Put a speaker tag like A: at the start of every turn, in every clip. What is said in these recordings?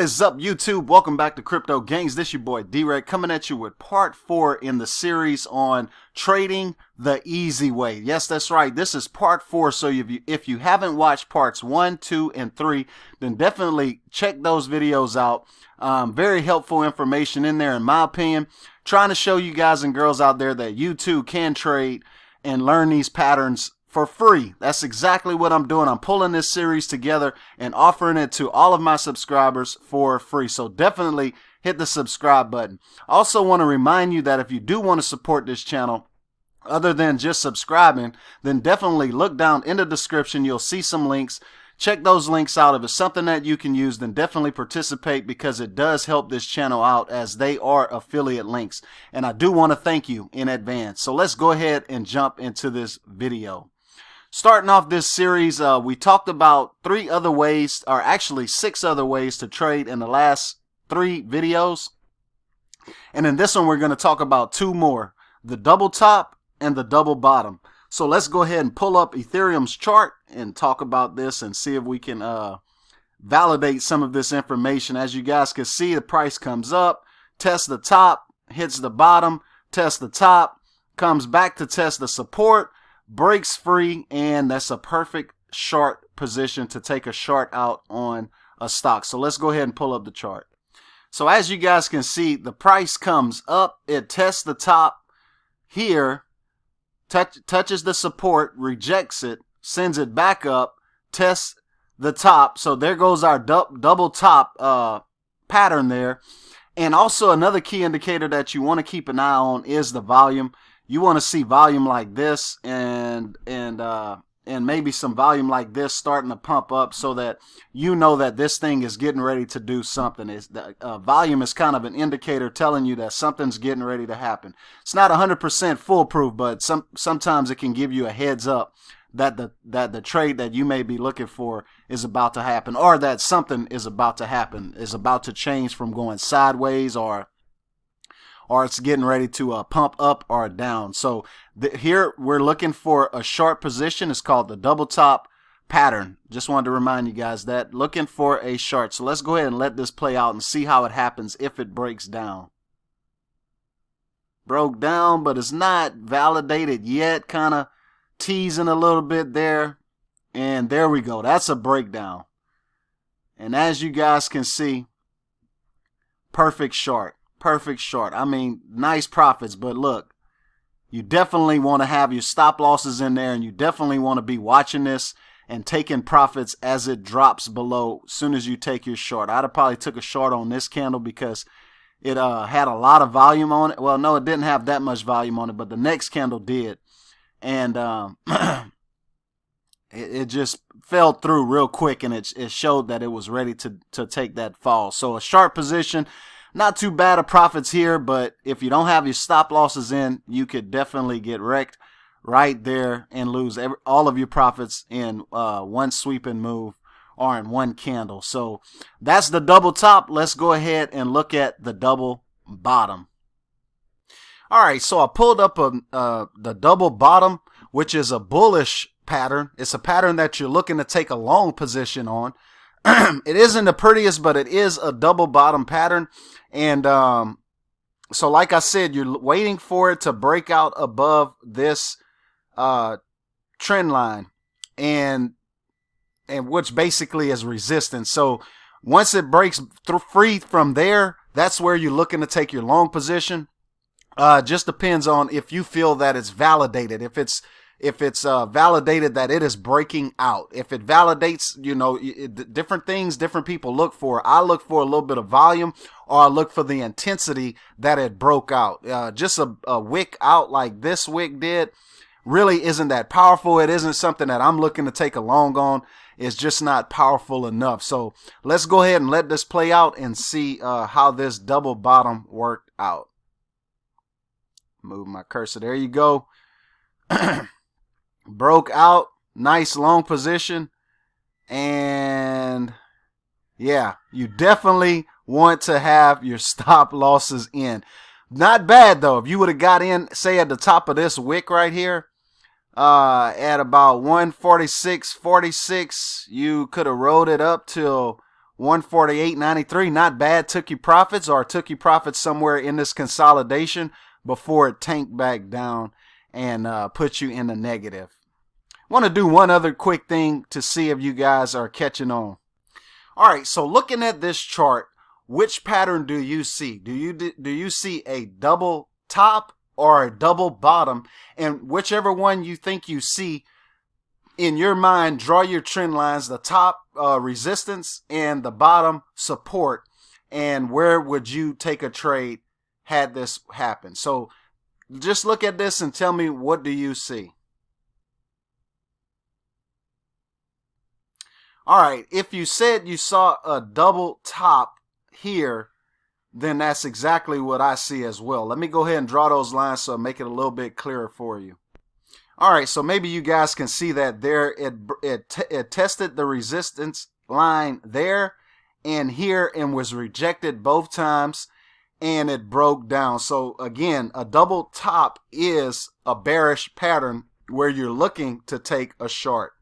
A: is up, YouTube? Welcome back to Crypto Gangs. This your boy D-Rec coming at you with part 4 in the series on trading the easy way. Yes, that's right. This is part 4. So if you haven't watched parts 1, 2, and 3, then definitely check those videos out. Very helpful information in there, in my opinion. Trying to show you guys and girls out there that you too can trade and learn these patterns for free. That's exactly what I'm doing. I'm pulling this series together and offering it to all of my subscribers for free. So definitely hit the subscribe button. I also want to remind you that if you do want to support this channel, other than just subscribing, then definitely look down in the description. You'll see some links. Check those links out. If it's something that you can use, then definitely participate, because it does help this channel out, as they are affiliate links. And I do want to thank you in advance. So let's go ahead and jump into this video. Starting off this series, we talked about 3 other ways, or actually 6 other ways to trade in the last 3 videos. And in this one, we're going to talk about 2 more, the double top and the double bottom. So let's go ahead and pull up Ethereum's chart and talk about this and see if we can validate some of this information. As you guys can see, the price comes up, tests the top, hits the bottom, tests the top, comes back to test the support, breaks free, and that's a perfect short position to take a short out on a stock. So let's go ahead and pull up the chart. So as you guys can see, the price comes up, it tests the top here, touches the support, rejects it, sends it back up, tests the top. So there goes our double top pattern there. And also another key indicator that you want to keep an eye on is the volume. You want to see volume like this and maybe some volume like this starting to pump up, so that you know that this thing is getting ready to do something. Volume is kind of an indicator telling you that something's getting ready to happen. It's not 100% foolproof, but sometimes it can give you a heads up that the trade that you may be looking for is about to happen, or that something is about to happen, is about to change from going sideways, or it's getting ready to pump up or down. So here we're looking for a short position. It's called the double top pattern. Just wanted to remind you guys that, looking for a short. So let's go ahead and let this play out and see how it happens if it breaks down. Broke down, but it's not validated yet. Kind of teasing a little bit there. And there we go. That's a breakdown. And as you guys can see, perfect short. Perfect short. I mean, nice profits, but look, you definitely want to have your stop losses in there, and you definitely want to be watching this and taking profits as it drops below as soon as you take your short. I'd have probably took a short on this candle because it had a lot of volume on it. Well, no, it didn't have that much volume on it, but the next candle did. And it just fell through real quick, and it showed that it was ready to take that fall. So a short position. Not too bad of profits here, but if you don't have your stop losses in, you could definitely get wrecked right there and lose all of your profits in one sweeping move or in one candle. So that's the double top. Let's go ahead and look at the double bottom. All right, so I pulled up the double bottom, which is a bullish pattern. It's a pattern that you're looking to take a long position on. It isn't the prettiest, but it is a double bottom pattern. And so like I said, you're waiting for it to break out above this trend line, and which basically is resistance. So once it breaks free from there, that's where you're looking to take your long position. Just depends on if you feel that it's validated. If it's validated that it is breaking out. If it validates, you know, different things different people look for. I look for a little bit of volume, or I look for the intensity that it broke out. Just a wick out like this wick did really isn't that powerful. It isn't something that I'm looking to take a long on. It's just not powerful enough. So let's go ahead and let this play out and see how this double bottom worked out. Move my cursor. There you go. Broke out, nice long position, and yeah, you definitely want to have your stop losses in. Not bad though. If you would have got in, say at the top of this wick right here, at about 146.46, you could have rode it up till 148.93, not bad. Took you profits, or took you profits somewhere in this consolidation before it tanked back down and put you in the negative. Want to do one other quick thing to see if you guys are catching on. All right, so looking at this chart, which pattern do you see? Do you see a double top or a double bottom? And whichever one you think you see, in your mind, draw your trend lines, the top resistance and the bottom support, and where would you take a trade had this happen? So just look at this and tell me, what do you see? All right, if you said you saw a double top here, then that's exactly what I see as well. Let me go ahead and draw those lines so I make it a little bit clearer for you. All right, so maybe you guys can see that there it tested the resistance line there and here and was rejected both times, and it broke down. So again, a double top is a bearish pattern where you're looking to take a short.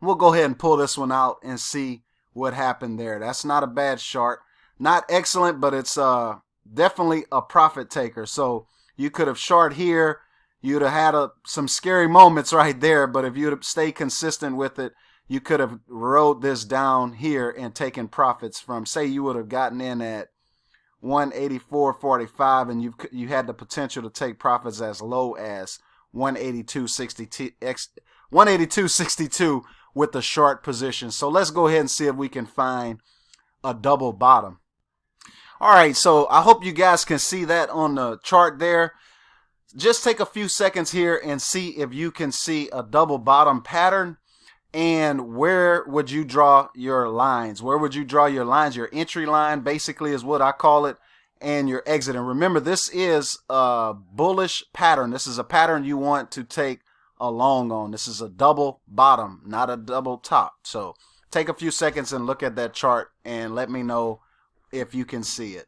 A: We'll go ahead and pull this one out and see what happened there. That's not a bad short. Not excellent, but it's definitely a profit taker. So you could have short here. You'd have had some scary moments right there, but if you'd have stayed consistent with it, you could have rode this down here and taken profits from, say you would have gotten in at 184.45 and you had the potential to take profits as low as 182.62 with the short position. So let's go ahead and see if we can find a double bottom. All right, so I hope you guys can see that on the chart there. Just take a few seconds here and see if you can see a double bottom pattern, and where would you draw your lines? Where would you draw your lines? Your entry line basically is what I call it, and your exit. And remember, this is a bullish pattern. This is a pattern you want to take a long on. This is a double bottom, not a double top. So take a few seconds and look at that chart and let me know if you can see it.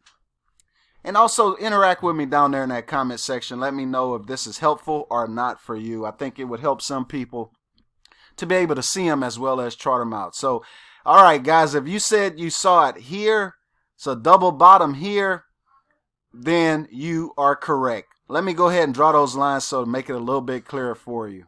A: And also interact with me down there in that comment section. Let me know if this is helpful or not for you. I think it would help some people to be able to see them as well as chart them out. So, all right, guys, if you said you saw it here, it's a double bottom here, then you are correct. Let me go ahead and draw those lines so to make it a little bit clearer for you.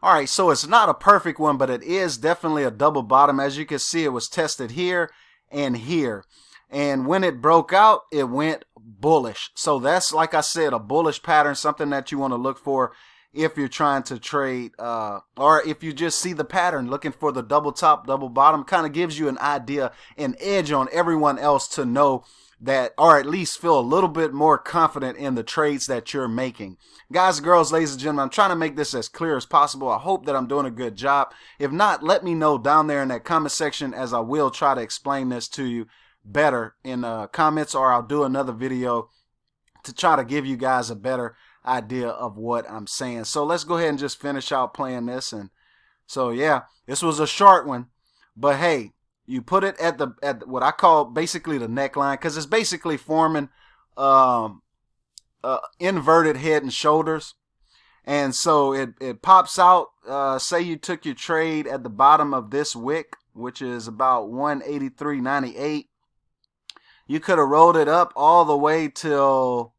A: All right, so it's not a perfect one, but it is definitely a double bottom. As you can see, it was tested here and here. And when it broke out, it went bullish. So that's, like I said, a bullish pattern, something that you want to look for if you're trying to trade, or if you just see the pattern, looking for the double top, double bottom. Kind of gives you an idea, an edge on everyone else to know that, or at least feel a little bit more confident in the trades that you're making. Guys, girls, ladies and gentlemen, I'm trying to make this as clear as possible. I hope that I'm doing a good job. If not, let me know down there in that comment section, as I will try to explain this to you better in comments, or I'll do another video to try to give you guys a better idea of what I'm saying. So let's go ahead and just finish out playing this. And so yeah, this was a short one, but hey, you put it at what I call basically the neckline, because it's basically forming inverted head and shoulders. And so it pops out. Say you took your trade at the bottom of this wick, which is about 183.98. You could have rolled it up all the way till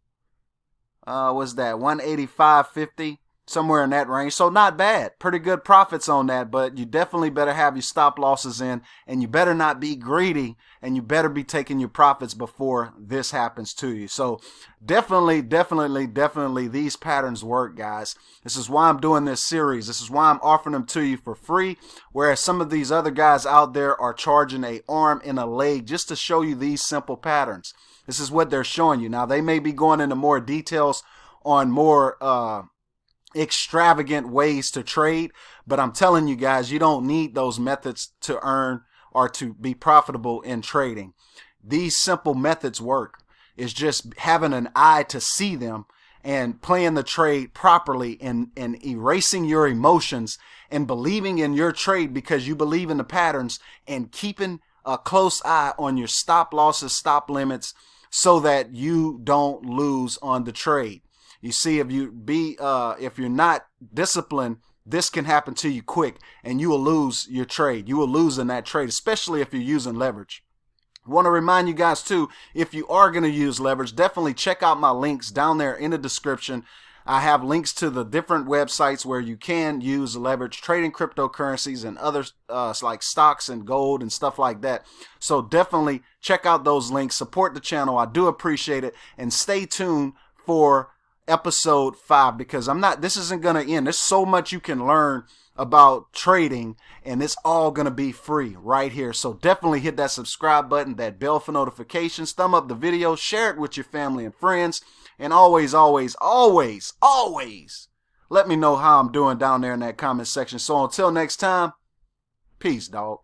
A: was that 185.50, somewhere in that range. So not bad, pretty good profits on that, but you definitely better have your stop losses in, and you better not be greedy, and you better be taking your profits before this happens to you. So definitely these patterns work, guys. This is why I'm doing this series. This is why I'm offering them to you for free, whereas some of these other guys out there are charging an arm and a leg just to show you these simple patterns. This is what they're showing you. Now, they may be going into more details on more extravagant ways to trade, but I'm telling you guys, you don't need those methods to earn or to be profitable in trading. These simple methods work. It's just having an eye to see them and playing the trade properly, and erasing your emotions and believing in your trade because you believe in the patterns, and keeping a close eye on your stop losses, stop limits, so that you don't lose on the trade. You see, if you're not disciplined, this can happen to you quick and you will lose your trade. You will lose in that trade, especially if you're using leverage. I want to remind you guys too, if you are going to use leverage, definitely check out my links down there in the description. I have links to the different websites where you can use leverage, trading cryptocurrencies and other like stocks and gold and stuff like that. So definitely check out those links. Support the channel. I do appreciate it. And stay tuned for episode 5 because this isn't going to end. There's so much you can learn about trading, and it's all going to be free right here. So definitely hit that subscribe button, that bell for notifications, thumb up the video, share it with your family and friends, and always, always, always, always let me know how I'm doing down there in that comment section. So until next time, peace, dog.